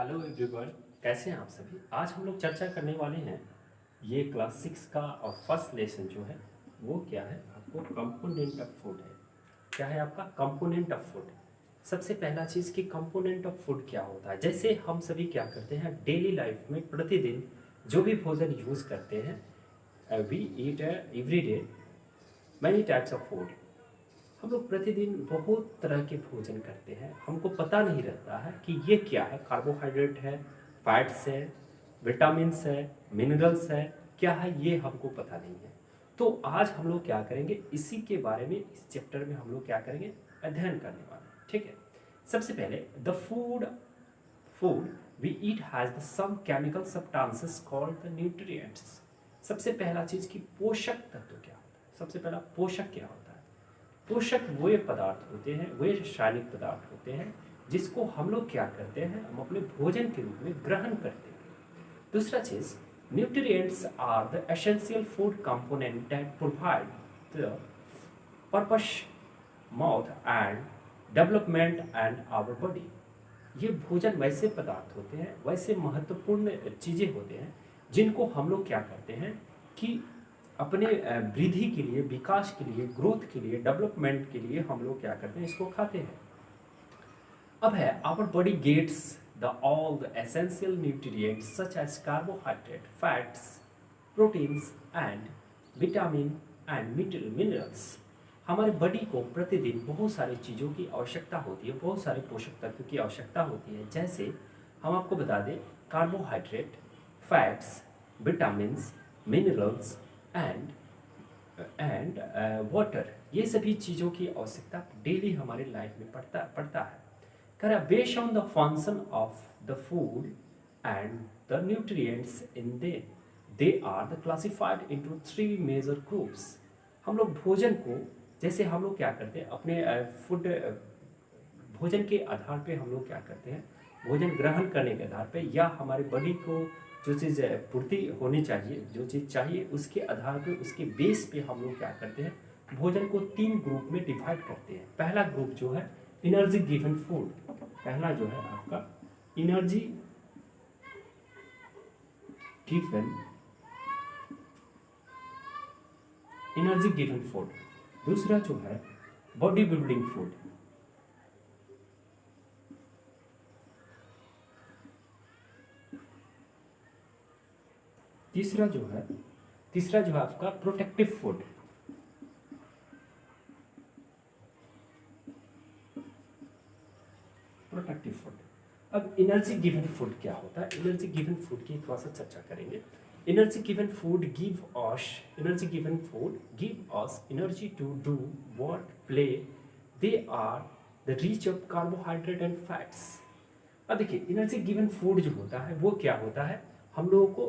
Hello everyone, कैसे हैं आप सभी। आज हम लोग चर्चा करने वाले हैं ये क्लास 6 का और फर्स्ट लेसन जो है वो क्या है। आपको कंपोनेंट ऑफ फूड है। क्या है आपका कंपोनेंट ऑफ फूड। सबसे पहला चीज़ कि कंपोनेंट ऑफ फूड क्या होता है। जैसे हम सभी क्या करते हैं डेली लाइफ में प्रतिदिन जो भी भोजन यूज़ करते हैं, we eat every day many types of food. हम लोग प्रतिदिन बहुत तरह के भोजन करते हैं, हमको पता नहीं रहता है कि ये क्या है। कार्बोहाइड्रेट है, फैट्स है, विटामिन्स है, मिनरल्स है, क्या है ये हमको पता नहीं है। तो आज हम लोग क्या करेंगे, इसी के बारे में इस चैप्टर में हम लोग क्या करेंगे, अध्ययन करने वाले हैं। ठीक है। सबसे पहले the food we eat has the some chemical substances called the nutrients. सबसे पहला चीज कि पोषक तत्व क्या होता है। सबसे पहला पोषक क्या होता है। पोषक वे पदार्थ होते हैं, वे रासायनिक पदार्थ होते हैं जिसको हम लोग क्या करते हैं, हम अपने भोजन के रूप में ग्रहण करते हैं। दूसरा चीज, nutrients are the essential food component that provide the purpose mouth and development and our body. ये भोजन वैसे पदार्थ होते हैं, वैसे महत्वपूर्ण चीज़ें होते हैं जिनको हम लोग क्या करते हैं कि अपने वृद्धि के लिए, विकास के लिए, ग्रोथ के लिए, डेवलपमेंट के लिए हम लोग क्या करते हैं, इसको खाते हैं। अब है our body gets the all the essential nutrients such as carbohydrate, fats, proteins and vitamin and minerals. हमारे बॉडी को प्रतिदिन बहुत सारी चीज़ों की आवश्यकता होती है, बहुत सारे पोषक तत्व की आवश्यकता होती है। जैसे हम आपको बता दें, carbohydrate, fats, vitamins, minerals and water, ये सभी चीज़ों की आवश्यकता डेली हमारे लाइफ में पड़ता है। करा based on the function of the food and the nutrients in they are the classified into 3 major groups. हम लोग भोजन को, जैसे हम लोग क्या करते हैं अपने भोजन के आधार पे हम लोग क्या करते हैं, भोजन ग्रहण करने के आधार पे या हमारे बॉडी को जो चीज़ पूर्ति होनी चाहिए, जो चीज़ चाहिए, उसके आधार पे, उसके बेस पे हम लोग क्या करते हैं, भोजन को 3 ग्रुप में डिवाइड करते हैं। पहला ग्रुप जो है एनर्जी गिवन फूड। पहला जो है आपका एनर्जी गिवन फूड। दूसरा जो है बॉडी बिल्डिंग फूड। तीसरा जो है आपका प्रोटेक्टिव फूड। अब एनर्जी गिवन फूड क्या होता है, एनर्जी गिवन फूड की थोड़ा सा चर्चा करेंगे। Energy given food give us energy to do work, play. They are the rich of carbohydrate and fats. अब देखिए एनर्जी गिवन फूड जो होता है वो क्या होता है, हम लोगों को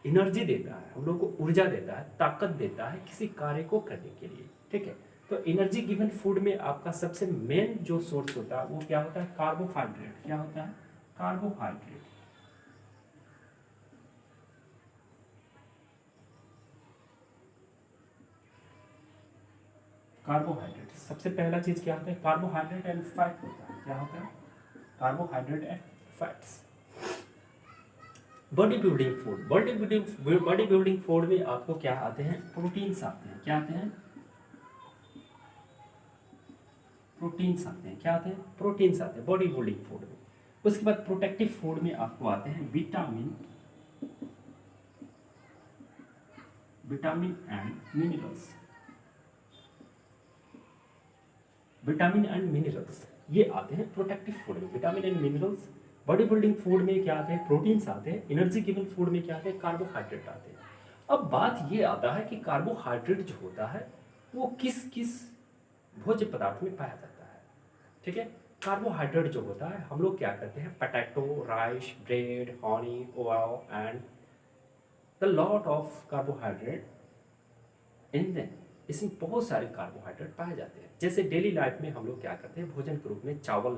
एनर्जी देता है, हम लोग को ऊर्जा देता है, ताकत देता है किसी कार्य को करने के लिए। ठीक है। तो एनर्जी गिवन फूड में आपका सबसे मेन जो सोर्स होता है वो क्या होता है, कार्बोहाइड्रेट। क्या होता है, कार्बोहाइड्रेट। कार्बोहाइड्रेट सबसे पहला चीज क्या होता है, कार्बोहाइड्रेट एंड फैट होता है। क्या होता है, carbohydrate and fats. Body building food में आपको क्या आते हैं, प्रोटीन्स आते हैं। क्या आते हैं, प्रोटीन्स आते हैं। क्या आते हैं, प्रोटीन्स आते हैं बॉडी बिल्डिंग फूड में। उसके बाद प्रोटेक्टिव फूड में आपको आते हैं विटामिन एंड मिनरल्स, ये आते हैं प्रोटेक्टिव फूड में, vitamin and minerals. Body building food में क्या आते हैं, प्रोटीन्स आते हैं। एनर्जी गिवन फूड में क्या आते हैं, कार्बोहाइड्रेट आते हैं। अब बात ये आता है कि कार्बोहाइड्रेट जो होता है वो किस किस भोज्य पदार्थ में पाया जाता है। ठीक है। कार्बोहाइड्रेट जो होता है हम लोग क्या करते हैं, potato, rice, bread, Honey, Oval and the lot of carbohydrate in them. इसमें बहुत सारे कार्बोहाइड्रेट पाए जाते हैं। जैसे डेली लाइफ में हम लोग क्या करते हैं, भोजन के रूप में चावल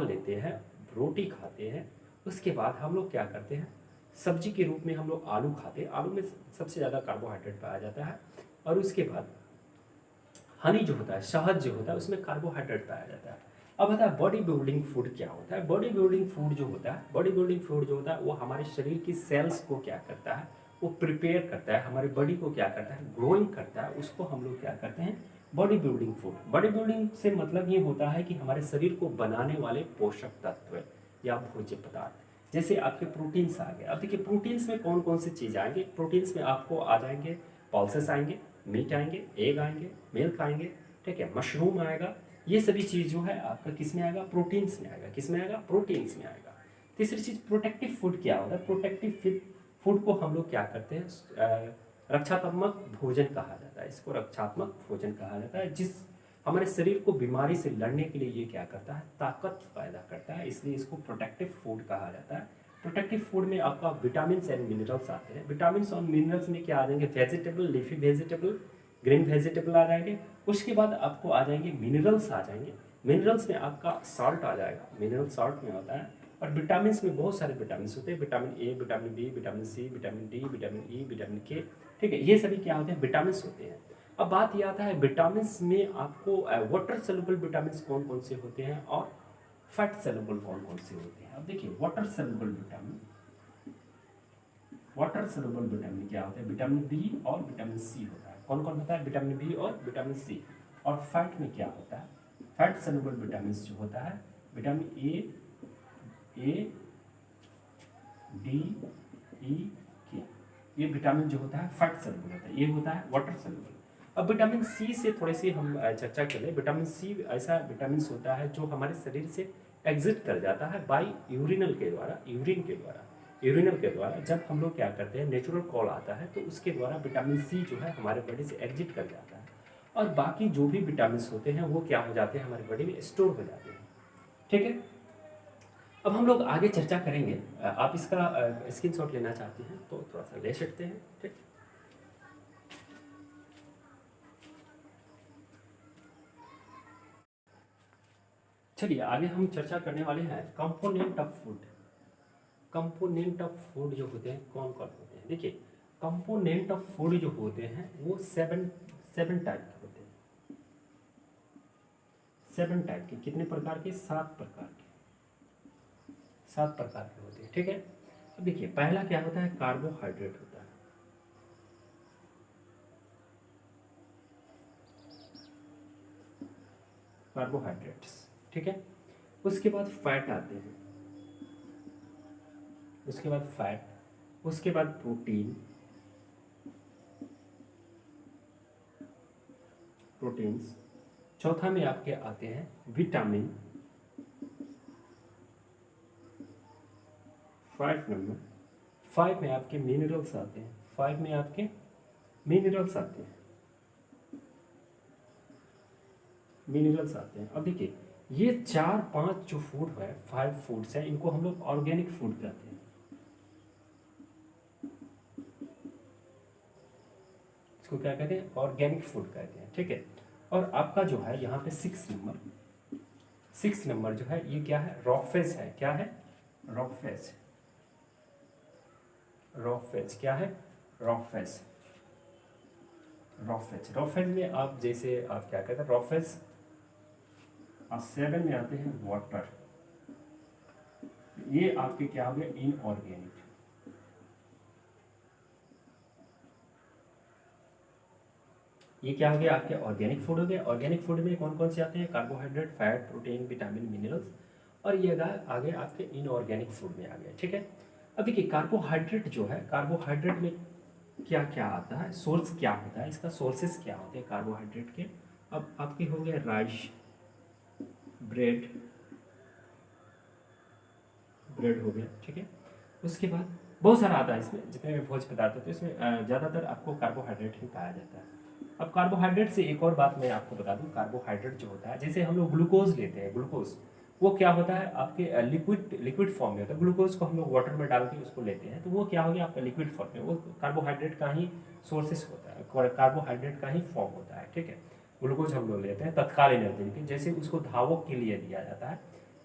लेते हैं, रोटी खाते हैं। उसके बाद हम लोग क्या करते हैं, सब्जी के रूप में हम लोग आलू खाते हैं। आलू में सबसे ज़्यादा कार्बोहाइड्रेट पाया जाता है। और उसके बाद हनी जो होता है, शहद जो होता है, उसमें कार्बोहाइड्रेट पाया जाता है। अब बता बॉडी बिल्डिंग फूड क्या होता है। बॉडी बिल्डिंग फूड जो होता है, बॉडी बिल्डिंग फूड जो होता है वो हमारे शरीर की सेल्स को क्या करता है, वो प्रिपेयर करता है, हमारी बॉडी को क्या करता है, ग्रोइंग करता है, उसको हम लोग क्या करते हैं, body building food. Body building से मतलब ये होता है कि हमारे शरीर को बनाने वाले पोषक तत्व या भोज्य पदार्थ, जैसे आपके प्रोटीन्स आ गए। अब देखिए प्रोटीन्स में कौन कौन सी चीज़ आएंगे, प्रोटीन्स में आपको आ जाएंगे पल्सेस आएंगे, मीट आएंगे, एग आएंगे, मिल्क आएंगे, ठीक है, मशरूम आएगा। ये सभी चीज़ जो है आपका किस में आएगा, प्रोटीन्स में आएगा। किस में आएगा, प्रोटीन्स में आएगा। तीसरी चीज़ प्रोटेक्टिव फूड क्या होता है, प्रोटेक्टिव फूड को हम लोग क्या करते हैं, रक्षात्मक भोजन कहा जाता है, इसको रक्षात्मक भोजन कहा जाता है, जिस हमारे शरीर को बीमारी से लड़ने के लिए ये क्या करता है, ताकत पैदा करता है, इसलिए इसको प्रोटेक्टिव फूड कहा जाता है। प्रोटेक्टिव फूड में आपका विटामिन एंड मिनरल्स आते हैं। विटामिन और मिनरल्स में क्या आ जाएंगे, vegetable, leafy vegetable, green vegetable आ जाएंगे। उसके बाद आपको आ जाएंगे मिनरल्स आ जाएंगे। मिनरल्स में आपका सॉल्ट आ जाएगा, मिनरल सॉल्ट में होता है। और विटामिन में बहुत सारे विटामिन होते हैं, vitamin A, vitamin B, vitamin C, vitamin D, vitamin E, vitamin K, ठीक है, ये सभी क्या होते हैं, विटामिन होते हैं। अब बात यह आता है विटामिन में आपको वाटर सॉल्युबल विटामिन कौन कौन से होते हैं और फैट सॉल्युबल कौन कौन से होते हैं। अब देखिए water soluble vitamin, water soluble vitamin क्या होते हैं, विटामिन बी और विटामिन सी होता है। कौन कौन होता है, विटामिन बी और विटामिन सी। और फैट में क्या होता है, फैट सॉल्युबल विटामिन जो होता है, विटामिन ए, डी, ई, के, ये विटामिन जो होता है फैट सॉल्युबल होता है, ये होता है वाटर सॉल्युबल। अब विटामिन सी से थोड़े से हम चर्चा करें। विटामिन सी ऐसा विटामिन होता है जो हमारे शरीर से एग्जिट कर जाता है बाई यूरिनल के द्वारा, यूरिन के द्वारा, यूरिनल के द्वारा। जब हम लोग क्या करते हैं, नेचुरल कॉल आता है तो उसके द्वारा विटामिन सी जो है हमारे बॉडी से एग्जिट कर जाता है, और बाकी जो भी विटामिन होते हैं वो क्या हो जाते हैं, हमारे बॉडी में स्टोर हो जाते हैं, ठीक है। अब हम लोग आगे चर्चा करेंगे। आप इसका स्क्रीनशॉट लेना चाहते हैं तो थोड़ा सा ले सकते हैं, ठीक। चलिए आगे हम चर्चा करने वाले हैं component of food. Component of food जो होते हैं कौन कौन होते हैं, देखिए कंपोनेंट ऑफ फूड जो होते हैं वो सेवन टाइप के होते हैं। 7 टाइप के, कितने प्रकार के, 7 प्रकार के, 7 प्रकार के होते हैं, ठीक है। अब देखिए पहला क्या होता है, कार्बोहाइड्रेट होता है। कार्बोहाइड्रेट्स, ठीक है। उसके बाद फैट आते हैं, उसके बाद फैट, उसके बाद प्रोटीन, प्रोटीन्स। चौथा में आपके आते हैं विटामिन। 5 में आपके मिनरल्स आते हैं, 5 में आपके मिनरल्स आते हैं, मिनरल्स आते हैं। अब देखिए ये 4-5 जो फूड है, 5 फूड्स हैं, इनको हम लोग ऑर्गेनिक फूड कहते हैं। इसको क्या कहते हैं, ऑर्गेनिक फूड कहते हैं, ठीक है। और आपका जो है यहाँ पे 6 नंबर जो है ये क्या है, रॉफेज है। क्या है, रॉफेज। रॉफेज क्या है, रॉफेज। रॉफेज, रॉफेज में आप जैसे आप क्या कहते हैं, रॉफेज। और 7 में आते हैं वाटर। ये आपके क्या हो गए, इनऑर्गेनिक। ये क्या हो गया, आपके ऑर्गेनिक फूड हो गया। ऑर्गेनिक फूड में कौन कौन से आते हैं, carbohydrate, fat, protein, vitamin, minerals. और ये आगे आपके इनऑर्गेनिक फूड में आ गया, ठीक है। अब देखिए कार्बोहाइड्रेट जो है, कार्बोहाइड्रेट में क्या क्या आता है, सोर्स क्या होता है, इसका सोर्सेस क्या होते हैं कार्बोहाइड्रेट के। अब आपके हो गए राइस, ब्रेड, ब्रेड हो गया, ठीक है। उसके बाद बहुत सारा आता है, इसमें जितने भी भोज्य पदार्थ होते हैं इसमें ज़्यादातर आपको कार्बोहाइड्रेट ही पाया जाता है। अब कार्बोहाइड्रेट से एक और बात मैं आपको बता दूं, कार्बोहाइड्रेट जो होता है, जैसे हम लोग ग्लूकोज लेते हैं, ग्लूकोज वो क्या होता है आपके लिक्विड फॉर्म में होता है। ग्लूकोज को हम लोग वाटर में डाल के उसको लेते हैं तो वो क्या हो गया आपका लिक्विड फॉर्म में, वो कार्बोहाइड्रेट का ही सोर्सेस होता है, कार्बोहाइड्रेट का ही फॉर्म होता है, ठीक है। ग्लूकोज हम लोग लेते हैं तत्काल एनर्जी के, जैसे उसको धावक के लिए दिया जाता है,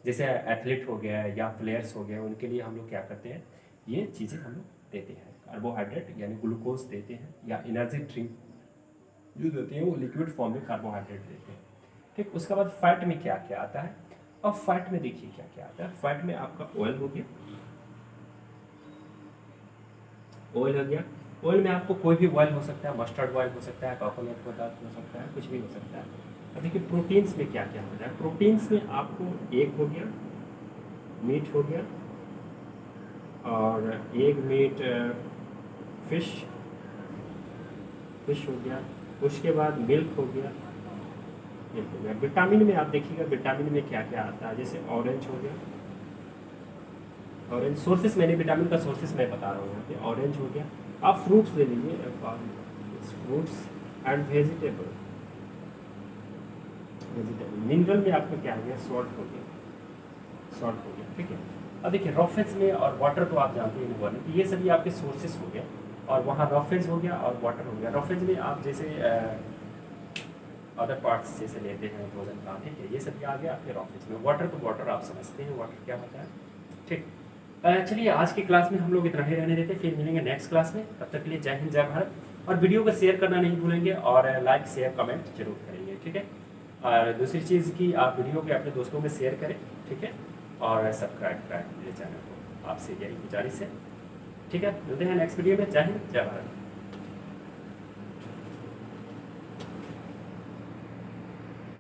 जैसे एथलीट हो गया या प्लेयर्स हो गए, उनके लिए हम लोग क्या करते हैं, ये चीज़ें हम लोग देते हैं, कार्बोहाइड्रेट यानी ग्लूकोज देते हैं, या एनर्जी ड्रिंक जो देते हैं वो लिक्विड फॉर्म में कार्बोहाइड्रेट देते हैं, ठीक। उसके बाद फैट में क्या क्या आता है, अब फैट में देखिए क्या क्या आता है। फैट में आपका ऑयल हो गया, ऑयल हो गया। ऑयल में आपको कोई भी ऑयल हो सकता है, मस्टर्ड ऑयल हो सकता है, कोकोनट पदार्थ हो सकता है, कुछ भी हो सकता है। अब देखिए प्रोटीन्स में क्या क्या होता है। प्रोटीन्स में आपको एग हो गया, मीट हो गया, और एग मीट फिश हो गया। उसके बाद मिल्क हो गया, मिल्क हो गया। विटामिन में आप देखिएगा विटामिन में क्या क्या आता है, जैसे ऑरेंज हो गया, ऑरेंज सोर्सेस, मैंने विटामिन का सोर्सेस मैं बता रहा हूँ यहाँ पे। ऑरेंज हो गया। आप फ्रूट्स ले लीजिए, फ्रूट्स एंड वेजिटेबल। मिनरल में आपका क्या हो गया, सॉल्ट हो गया, सॉल्ट हो गया, ठीक है। अब देखिए रॉफेज में और वाटर तो आप जानते हैं वाले, तो ये सभी आपके सोर्सेस हो गए। और वहाँ रॉफेज हो गया और वाटर हो गया। रॉफेज में आप जैसे अदर पार्ट्स जैसे लेते हैं भोजन का, ठीक है, ये सभी आ गया आपके रॉफेज में। वाटर तो वाटर आप समझते हैं वाटर क्या होता है, ठीक। चलिए आज की क्लास में हम लोग इतना ही रहने देते, फिर मिलेंगे नेक्स्ट क्लास में। तब तक के लिए जय हिंद जय भारत। और वीडियो को शेयर करना नहीं भूलेंगे, और लाइक शेयर कमेंट जरूर करेंगे, ठीक है। और दूसरी चीज़ की आप वीडियो के अपने दोस्तों में शेयर करें, ठीक है, और सब्सक्राइब करें मेरे चैनल को, आपसे यही गुजारिश है, ठीक है। मिलते हैं नेक्स्ट वीडियो में। जय हिंद जय भारत।